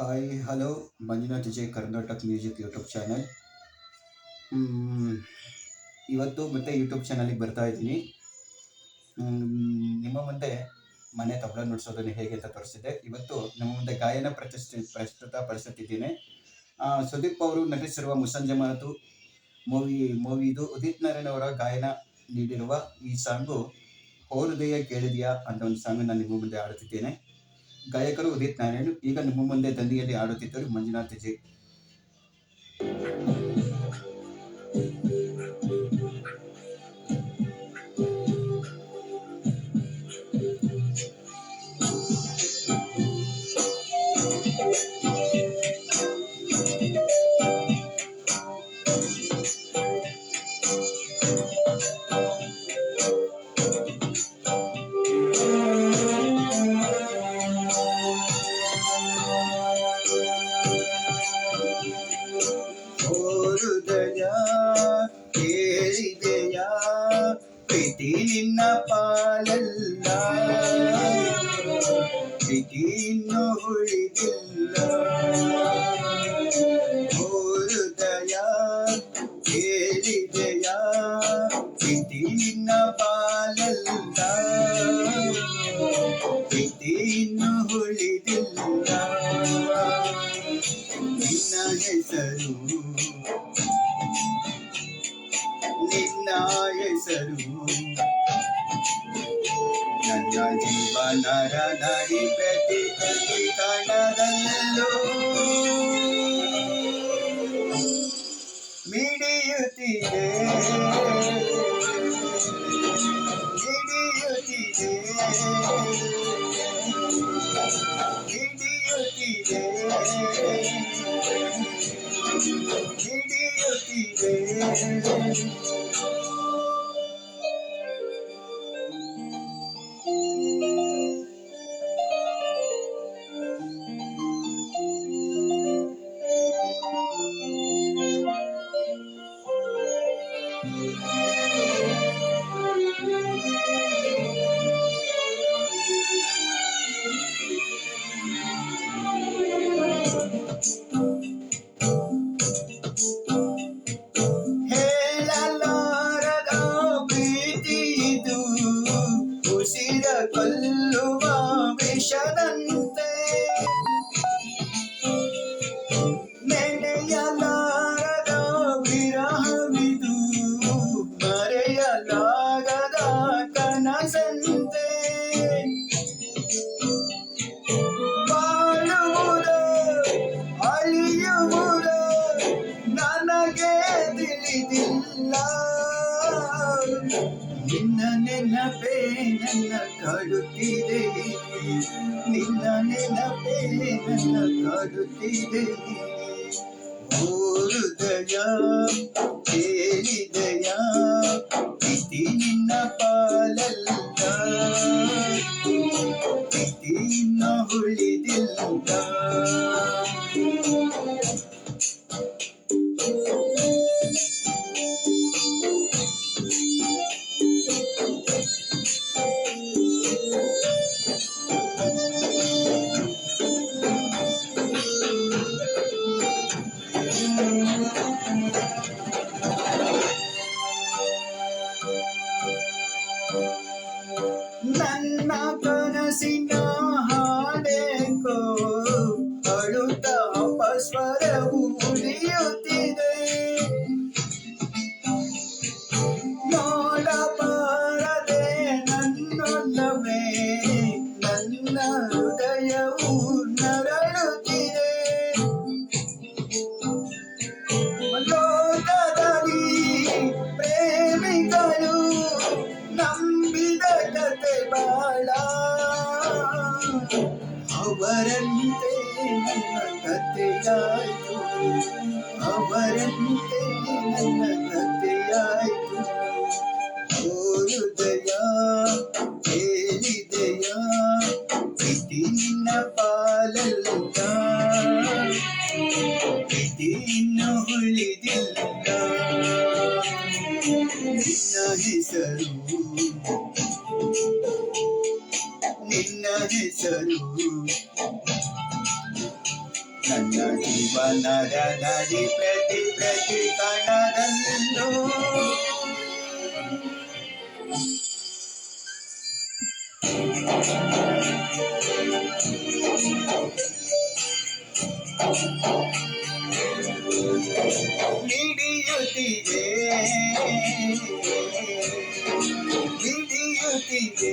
Hi hello Manjunath Vijay Karnataka music YouTube channel. ಮ್, ಇವತ್ತು ಮತ್ತೆ ಯೂಟ್ಯೂಬ್ ಚಾನಲಿಗೆ ಬರ್ತಾ ಇದ್ದೀನಿ. ನಿಮ್ಮ ಮುಂದೆ ಮನೆ ತಬಲ ನುಡಿಸೋದನ್ನು ಹೇಗೆ ಅಂತ ತೋರಿಸಿದೆ. ಇವತ್ತು ನಮ್ಮ ಮುಂದೆ ಗಾಯನ ಪ್ರಸ್ತುತಪಡಿಸುತ್ತಿದ್ದೇನೆ. ಸುದೀಪ್ ಅವರು ನಟಿಸಿರುವ ಮುಸ್ಸಂಜೆ ಮಾತು ಮೂವಿದು ಉದಿತ್ ನಾರಾಯಣ್ ಅವರ ಗಾಯನ ನೀಡಿರುವ ಈ ಸಾಂಗು ಹೃದಯ ಕೇಳಿದೆಯಾ ಅಂತ ಒಂದು ಸಾಂಗ್ ನಾನು ನಿಮ್ಮ ಮುಂದೆ ಆಡುತ್ತಿದ್ದೇನೆ. ಗಾಯಕರು ಉದಿತ್ ನಾರಾಯಣ್. ಈಗ ನಿಮ್ಮ ಮುಂದೆ ದಂಡಿಯಲ್ಲಿ ಆಡುತ್ತಿದ್ದರು ಮಂಜುನಾಥ್ ಜಿ. ಹೃದಯ ಕೇಳಿದೆಯ ಪ್ರೀತಿ ನಿನ್ನ ಪಾಲಲ್ಲ, ಪ್ರೀತಿ ಇನ್ನು ಉಳಿದಿಲ್ಲ. ಹೃದಯ ಕೇಳಿದೆಯ ಪ್ರೀತಿ ನಿನ್ನ ಪಾಲಲ್ಲ, ಪ್ರೀತಿ ಇನ್ನು ಉಳಿದಿಲ್ಲ. ನಿನ್ನ ಹೆಸರು ನನ್ನ ಜೀವನರ ನಡಿ ಪ್ರತಿ ಕಣದಲ್ಲೂ ಮಿಡಿಯುತ್ತಿದೆ ಮಿಡಿಯುತ್ತಿದೆ ಮಿಡಿಯುತ್ತಿದೆ ಮಿಡಿಯುತ್ತಿದೆ. ಹೇಳಲಾರದ ಪ್ರೀತಿ ಇದು ಉಸಿರ ಕೊಲ್ಲುವ ವಿಷದಂತೆ, ನೆನೆಯಲಾರದ ವಿರಹವಿದು ಮರೆಯಲಾಗದ ಕನಸಂತೆ. ಬಾಳುವುದು ಅಳಿಯುವುದು ನನಗೆ ತಿಳಿದಿಲ್ಲ. ನಿನ್ನ ನೆನಪೇ ನನ್ನ ಕಾಡುತ್ತಿದೆ, ನಿನ್ನ ನೆನಪೇ ನನ್ನ ಕಾಡುತ್ತಿದೆ. ಹೃದಯ ಕೇಳಿದೆಯ ಪ್ರೀತಿ ನಿನ್ನ ಪಾಲಲ್ಲ, ಪ್ರೀತಿ ಇನ್ನು ಉಳಿದಿಲ್ಲ. ನನ್ನ ಕನಸಿನ ಹಾಡೇಕೋ ಅಳುತ್ತ ಅಪಸ್ವರವು ಉಳಿಯುತ್ತಿದೆ. ನೋಡಬಾರದೆ ನನ್ನೊಲ್ಲವೇ ನನ್ನ ಹೃದಯವು ನರಳುತ್ತಿದೆ. ಲೋಕದಲ್ಲಿ ಪ್ರೇಮಿಗಳು ನಂಬಿದ ಕತೆ ಬಾಳ, ಅವರಂತೆ ನನ್ನ ಕಥೆಯಾಯಿತು, ಅವರಂತೆ ನನ್ನ ಕಥೆಯಾಯಿತು. ಹೃದಯ ಕೇಳಿದೆಯ ಪ್ರೀತಿ ನಿನ್ನ ಪಾಲಲ್ಲ, ಪ್ರೀತಿ ಇನ್ನು ಉಳಿದಿಲ್ಲ. ನಿನ್ನ ಹೆಸರು ನಿನ್ನ ಹೆಸರು ನನ್ನ ಜೀವನದ ನಡಿ ಪ್ರತಿ ಪ್ರತಿ ಕಣದಲ್ಲೂ ಮಿಡಿಯುತ್ತಿದೆ ಮಿಡಿಯುತ್ತಿದೆ